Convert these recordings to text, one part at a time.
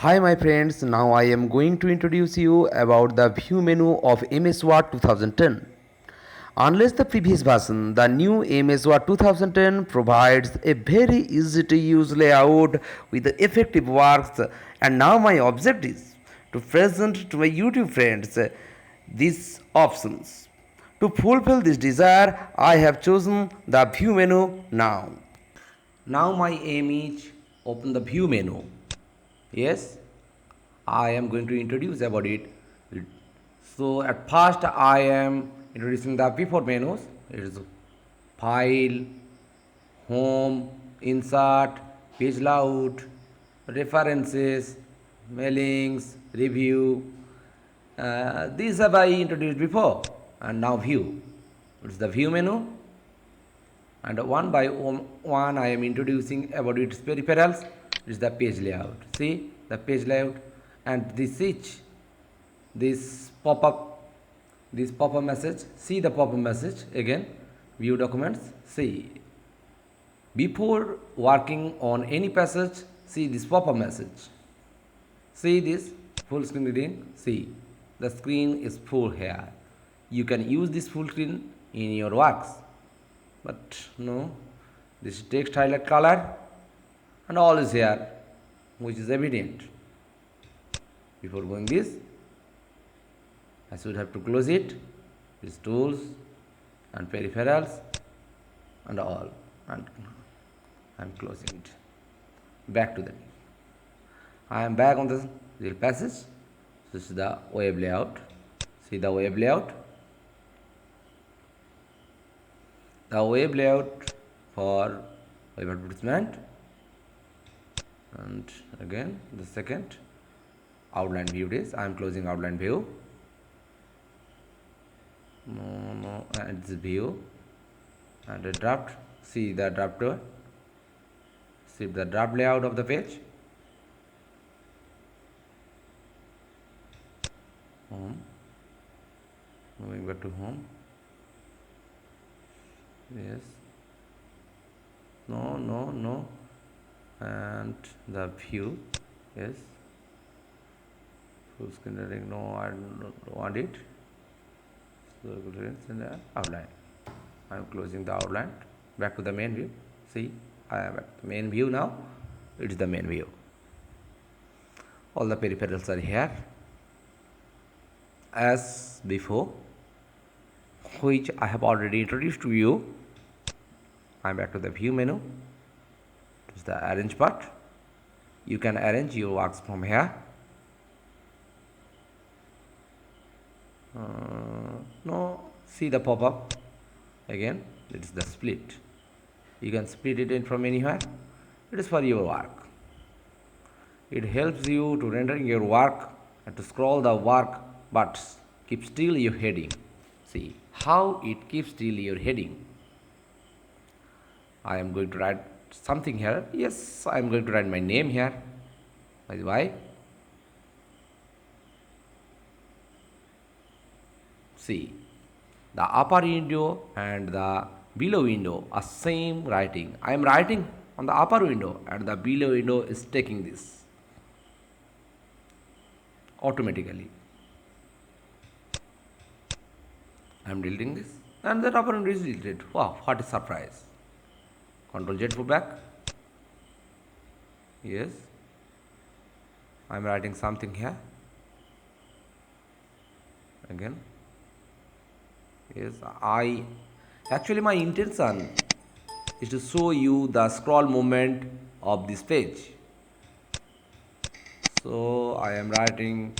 Hi my friends, now I am going to introduce you about the view menu of MS Word 2010. Unless the previous version, the new MS Word 2010 provides a very easy to use layout with effective works, and now my objective is to present to my YouTube friends these options. To fulfill this desire, I have chosen the view menu now. Now my aim is open the view menu. Yes, I am going to introduce about it. So at first I am introducing the before menus. It is file, home, insert, page layout, references, mailings, review. These have I introduced before, and now view. It's the view menu, and one by one I am introducing about its peripherals. It's the page layout. See the page layout, and this pop-up message. See the pop-up message again. View documents. See, before working on any passage, see this pop-up message. See this full screen reading. See, the screen is full here. You can use this full screen in your works, but no, this text highlight color and all is here, which is evident. Before going this, I should have to close it. These tools and peripherals and all, and I am closing it. Back to the. I am back on the real passage. This is the web layout. See the web layout. The web layout for web advertisement, and again the second outline view is. I am closing outline view. No, and it's view and a draft. See the draft. See the draft layout of the page. Home. Moving back to home. Yes. No. And the view. Yes. Full screen reading. No, I don't want it. So in the outline. I am closing the outline. Back to the main view. See, I am at the main view now. It is the main view. All the peripherals are here as before, which I have already introduced to you. I am back to the view menu. It is the arrange part. You can arrange your works from here. No, see the pop-up again. It is the split. You can split it in from anywhere. It is for your work. It helps you to rendering your work and to scroll the work, but keep still your heading. See how it keeps still your heading. I am going to write something here. Yes, I am going to write my name here. By the way, see, the upper window and the below window are same writing. I am writing on the upper window and the below window is taking this automatically. I am deleting this and the upper window is deleted. Wow, what a surprise. Control Z for back. Yes, I am writing something here. Again. Yes, actually my intention is to show you the scroll movement of this page. So I am writing,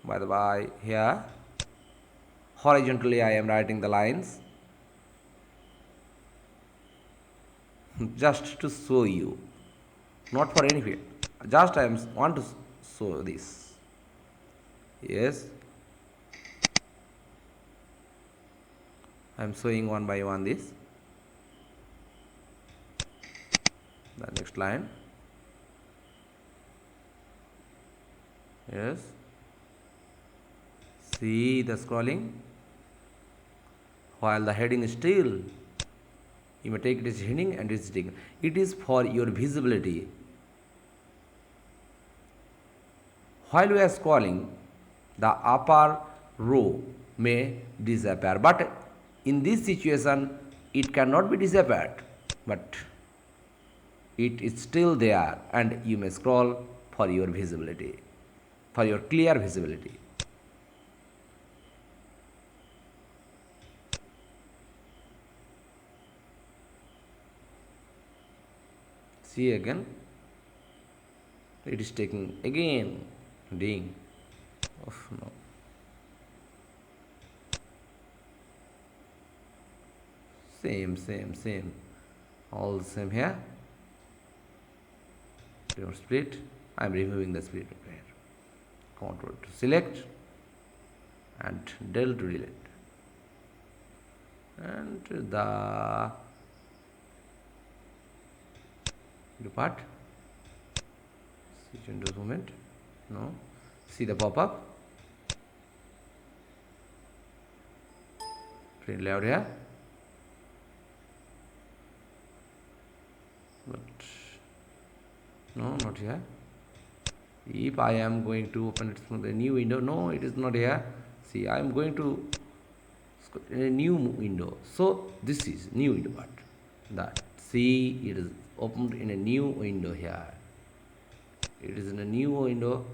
by the way, here horizontally I am writing the lines just to show you, not for anything, just I want to show this. Yes, I am showing one by one this. The next line. Yes. See the scrolling. While the heading is still, you may take it as heading and it's taken. It is for your visibility. while we are scrolling, the upper row may disappear. But in this situation, it cannot be disappeared. But it is still there, and you may scroll for your visibility, for your clear visibility. See again, it is taking again ding. Oh no. Same. All the same here. Your split. I am removing the split here. Control to select and del to delete. And the part. Switch into movement. No. See the pop-up. Print layout here. But no, not here. If I am going to open it from the new window, no, it is not here. See, I am going to in a new window. So this is new window part. That see, it is opened in a new window here. It is in a new window.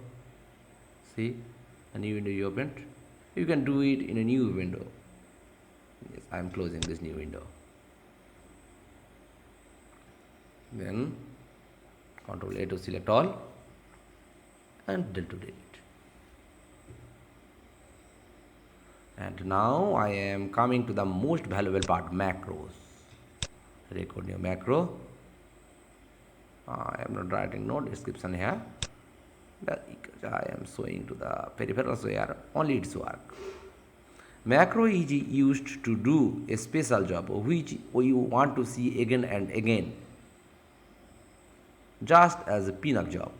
See, a new window you opened. You can do it in a new window. Yes, I am closing this new window. Then Control A to select all and del to delete. And now I am coming to the most valuable part, macros. Record new macro. I am not writing no description here. I am showing to the peripherals where only its work. Macro is used to do a special job which you want to see again and again, just as a pinup job.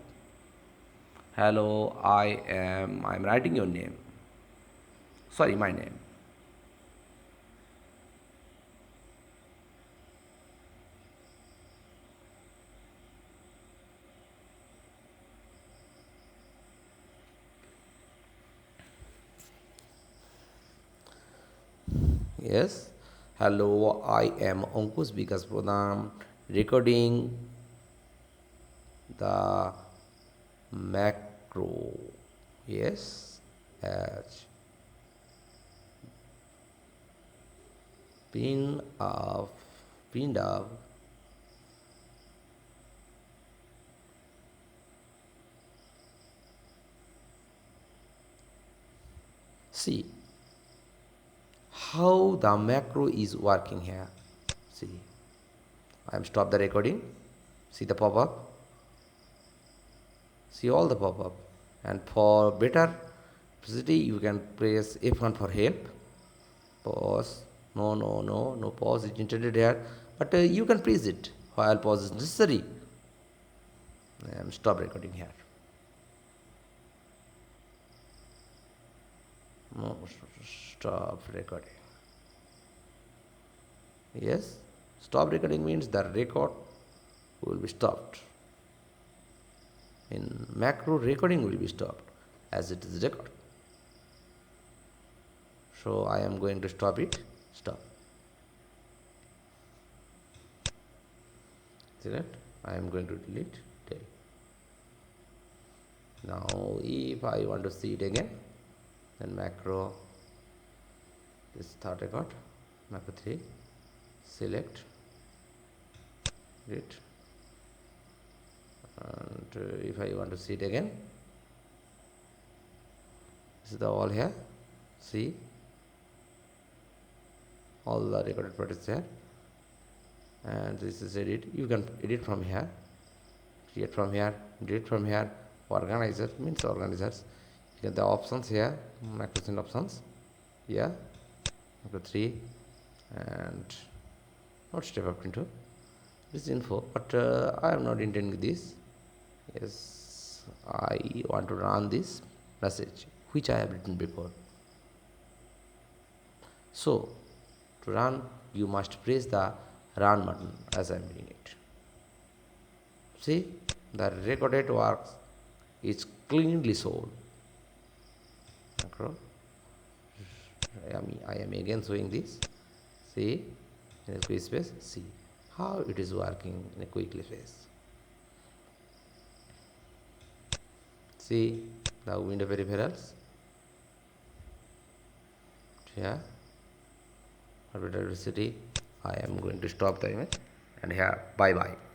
Hello, I am writing your name. Sorry, my name. Yes. Hello, I am Ankush Vikas Pradhan, recording the macro. Yes, as pin of pinned up. See how the macro is working here. See, I am stop the recording. See the pop-up. See all the pop-up. And for better simplicity, you can press F1 for help. Pause. No pause is intended here. But you can press it while pause is necessary. I am stop recording here. No, stop recording. Yes, stop recording means the record will be stopped. In macro, recording will be stopped as it is record. So I am going to stop it. Stop. Select. I am going to delete. Delete. Now, if I want to see it again, then macro is third record. Macro 3. Select. Delete. And if I want to see it again, this is the all here. See, all the recorded part is there, and this is edit. You can edit from here, create from here, delete from here. Organizer means organizers. You get the options here, macros and options. Yeah, macro 3, and not step up into this info, but I am not intending this. Yes, I want to run this message which I have written before. So to run, you must press the run button as I am doing it. See, the recorded works is cleanly sold. I am again showing this. See, in a quick space, see how it is working in a quickly space. See the window peripherals. Here, electricity. I am going to stop the image, and here, bye bye.